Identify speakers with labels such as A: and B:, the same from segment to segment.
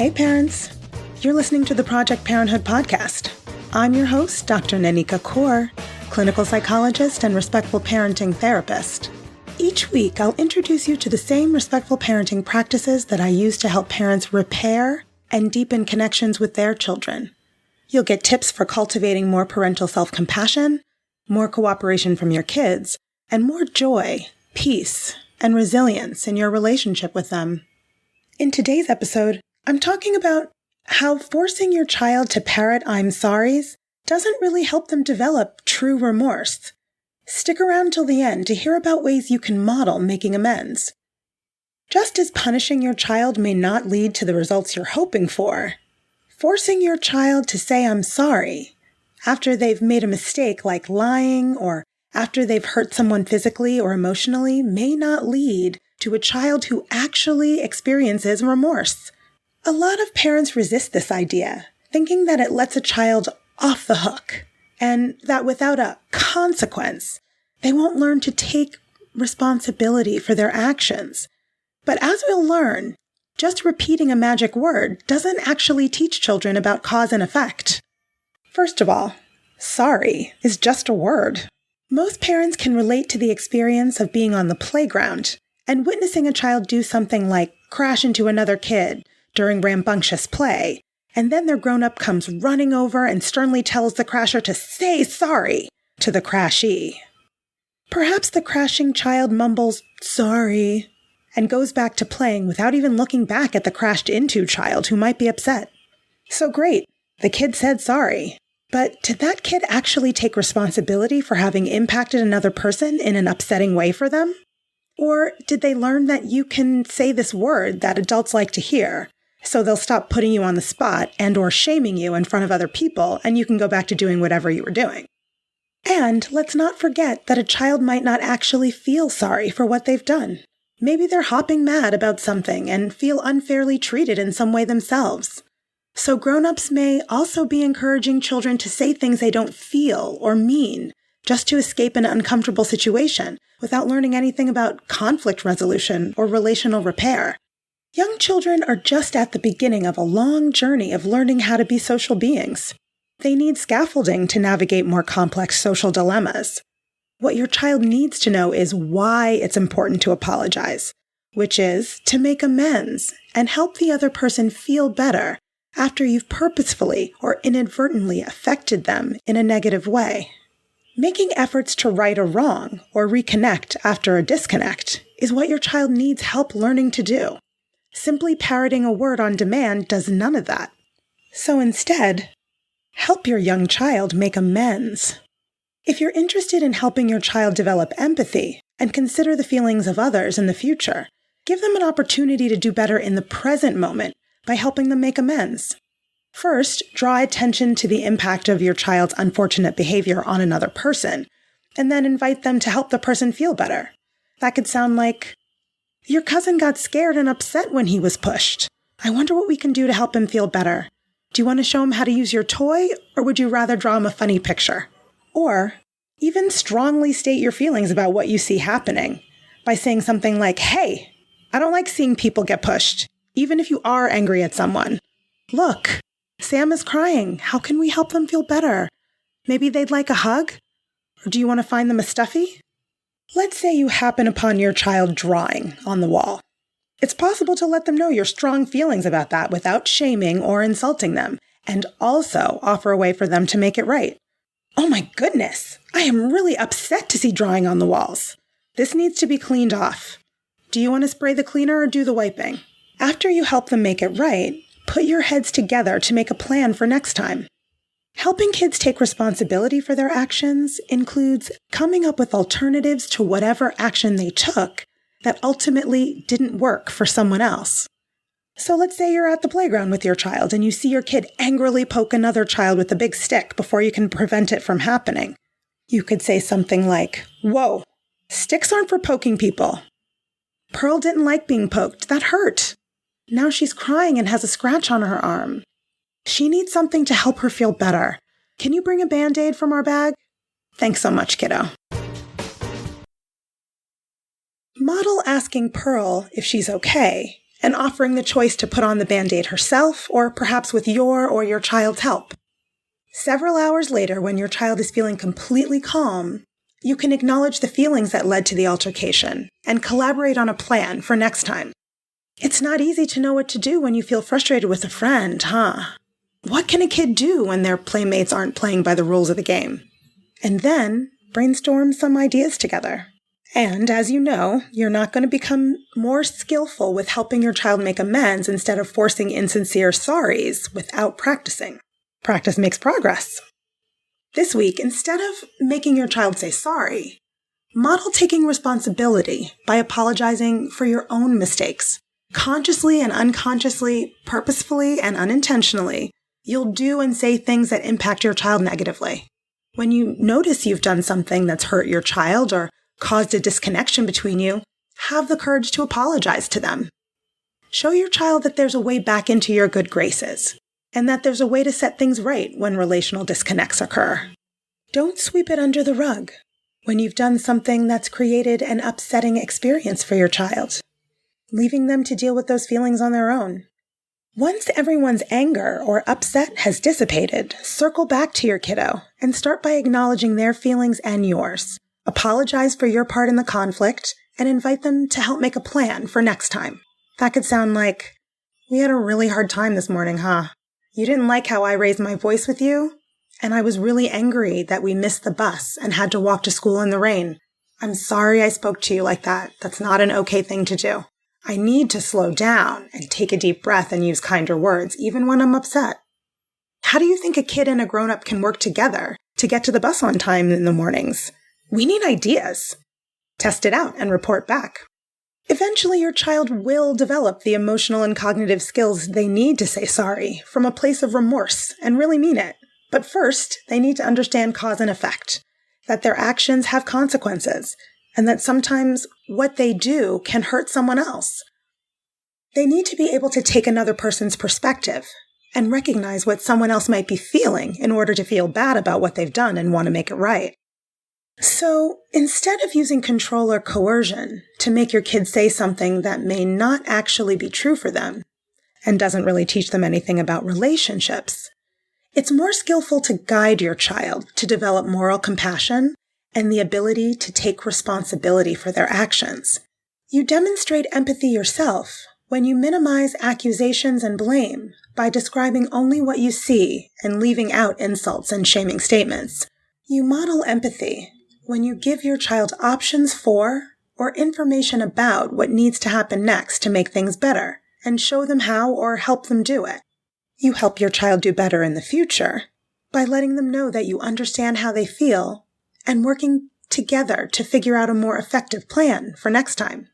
A: Hey parents, you're listening to the Project Parenthood podcast. I'm your host, Dr. Nanika Coor, clinical psychologist and respectful parenting therapist. Each week, I'll introduce you to the same respectful parenting practices that I use to help parents repair and deepen connections with their children. You'll get tips for cultivating more parental self-compassion, more cooperation from your kids, and more joy, peace, and resilience in your relationship with them. In today's episode, I'm talking about how forcing your child to parrot "I'm sorry's" doesn't really help them develop true remorse. Stick around till the end to hear about ways you can model making amends. Just as punishing your child may not lead to the results you're hoping for, forcing your child to say "I'm sorry" after they've made a mistake like lying or after they've hurt someone physically or emotionally may not lead to a child who actually experiences remorse. A lot of parents resist this idea, thinking that it lets a child off the hook, and that without a consequence, they won't learn to take responsibility for their actions. But as we'll learn, just repeating a magic word doesn't actually teach children about cause and effect. First of all, sorry is just a word. Most parents can relate to the experience of being on the playground and witnessing a child do something like crash into another kid during rambunctious play, and then their grown-up comes running over and sternly tells the crasher to say sorry to the crashee. Perhaps the crashing child mumbles, "sorry," and goes back to playing without even looking back at the crashed into child who might be upset. So great, the kid said sorry. But did that kid actually take responsibility for having impacted another person in an upsetting way for them? Or did they learn that you can say this word that adults like to hear, so they'll stop putting you on the spot and or shaming you in front of other people, and you can go back to doing whatever you were doing? And let's not forget that a child might not actually feel sorry for what they've done. Maybe they're hopping mad about something and feel unfairly treated in some way themselves. So grown-ups may also be encouraging children to say things they don't feel or mean just to escape an uncomfortable situation without learning anything about conflict resolution or relational repair. Young children are just at the beginning of a long journey of learning how to be social beings. They need scaffolding to navigate more complex social dilemmas. What your child needs to know is why it's important to apologize, which is to make amends and help the other person feel better after you've purposefully or inadvertently affected them in a negative way. Making efforts to right a wrong or reconnect after a disconnect is what your child needs help learning to do. Simply parroting a word on demand does none of that. So instead, help your young child make amends. If you're interested in helping your child develop empathy and consider the feelings of others in the future, give them an opportunity to do better in the present moment by helping them make amends. First, draw attention to the impact of your child's unfortunate behavior on another person, and then invite them to help the person feel better. That could sound like, "Your cousin got scared and upset when he was pushed. I wonder what we can do to help him feel better. Do you want to show him how to use your toy, or would you rather draw him a funny picture?" Or even strongly state your feelings about what you see happening by saying something like, "Hey, I don't like seeing people get pushed, even if you are angry at someone. Look, Sam is crying. How can we help them feel better? Maybe they'd like a hug? Or do you want to find them a stuffy?" Let's say you happen upon your child drawing on the wall. It's possible to let them know your strong feelings about that without shaming or insulting them, and also offer a way for them to make it right. "Oh my goodness, I am really upset to see drawing on the walls. This needs to be cleaned off. Do you want to spray the cleaner or do the wiping?" After you help them make it right, put your heads together to make a plan for next time. Helping kids take responsibility for their actions includes coming up with alternatives to whatever action they took that ultimately didn't work for someone else. So let's say you're at the playground with your child and you see your kid angrily poke another child with a big stick before you can prevent it from happening. You could say something like, "Whoa, sticks aren't for poking people. Pearl didn't like being poked. That hurt. Now she's crying and has a scratch on her arm. She needs something to help her feel better. Can you bring a Band-Aid from our bag? Thanks so much, kiddo." Model asking Pearl if she's okay and offering the choice to put on the Band-Aid herself or perhaps with your or your child's help. Several hours later, when your child is feeling completely calm, you can acknowledge the feelings that led to the altercation and collaborate on a plan for next time. It's not easy to know what to do when you feel frustrated with a friend, huh? What can a kid do when their playmates aren't playing by the rules of the game? And then brainstorm some ideas together. And as you know, you're not going to become more skillful with helping your child make amends instead of forcing insincere sorries without practicing. Practice makes progress. This week, instead of making your child say sorry, model taking responsibility by apologizing for your own mistakes. Consciously and unconsciously, purposefully and unintentionally, you'll do and say things that impact your child negatively. When you notice you've done something that's hurt your child or caused a disconnection between you, have the courage to apologize to them. Show your child that there's a way back into your good graces, and that there's a way to set things right when relational disconnects occur. Don't sweep it under the rug when you've done something that's created an upsetting experience for your child, leaving them to deal with those feelings on their own. Once everyone's anger or upset has dissipated, circle back to your kiddo and start by acknowledging their feelings and yours. Apologize for your part in the conflict and invite them to help make a plan for next time. That could sound like, "We had a really hard time this morning, huh? You didn't like how I raised my voice with you? And I was really angry that we missed the bus and had to walk to school in the rain. I'm sorry I spoke to you like that. That's not an okay thing to do. I need to slow down and take a deep breath and use kinder words, even when I'm upset." How do you think a kid and a grown-up can work together to get to the bus on time in the mornings? We need ideas. Test it out and report back. Eventually, your child will develop the emotional and cognitive skills they need to say sorry from a place of remorse and really mean it. But first, they need to understand cause and effect, that their actions have consequences, and that sometimes what they do can hurt someone else. They need to be able to take another person's perspective and recognize what someone else might be feeling in order to feel bad about what they've done and want to make it right. So instead of using control or coercion to make your kids say something that may not actually be true for them and doesn't really teach them anything about relationships, it's more skillful to guide your child to develop moral compassion and the ability to take responsibility for their actions. You demonstrate empathy yourself when you minimize accusations and blame by describing only what you see and leaving out insults and shaming statements. You model empathy when you give your child options for or information about what needs to happen next to make things better and show them how or help them do it. You help your child do better in the future by letting them know that you understand how they feel and working together to figure out a more effective plan for next time.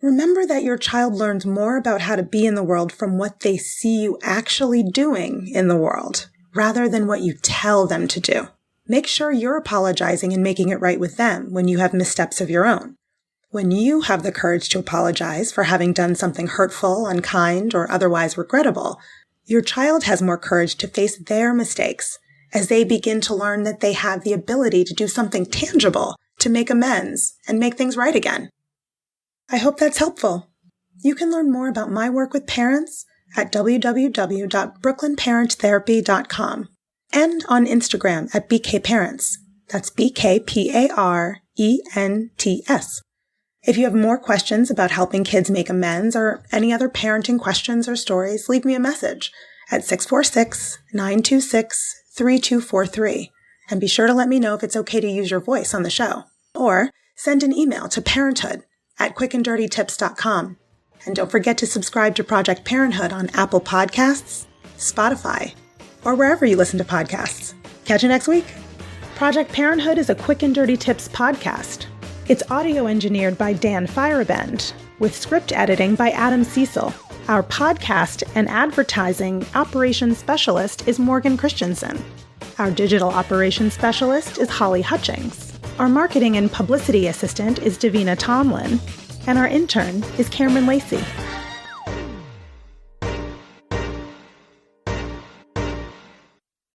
A: Remember that your child learns more about how to be in the world from what they see you actually doing in the world, rather than what you tell them to do. Make sure you're apologizing and making it right with them when you have missteps of your own. When you have the courage to apologize for having done something hurtful, unkind, or otherwise regrettable, your child has more courage to face their mistakes as they begin to learn that they have the ability to do something tangible to make amends and make things right again. I hope that's helpful. You can learn more about my work with parents at www.brooklynparenttherapy.com and on Instagram at BKParents. That's BKPARENTS. If you have more questions about helping kids make amends or any other parenting questions or stories, leave me a message at 646-926-3243. And be sure to let me know if it's okay to use your voice on the show. Or send an email to parenthood@quickanddirtytips.com. And don't forget to subscribe to Project Parenthood on Apple Podcasts, Spotify, or wherever you listen to podcasts. Catch you next week. Project Parenthood is a Quick and Dirty Tips podcast. It's audio engineered by Dan Firebend, with script editing by Adam Cecil. Our podcast and advertising operations specialist is Morgan Christensen. Our digital operations specialist is Holly Hutchings. Our marketing and publicity assistant is Davina Tomlin. And our intern is Cameron Lacey.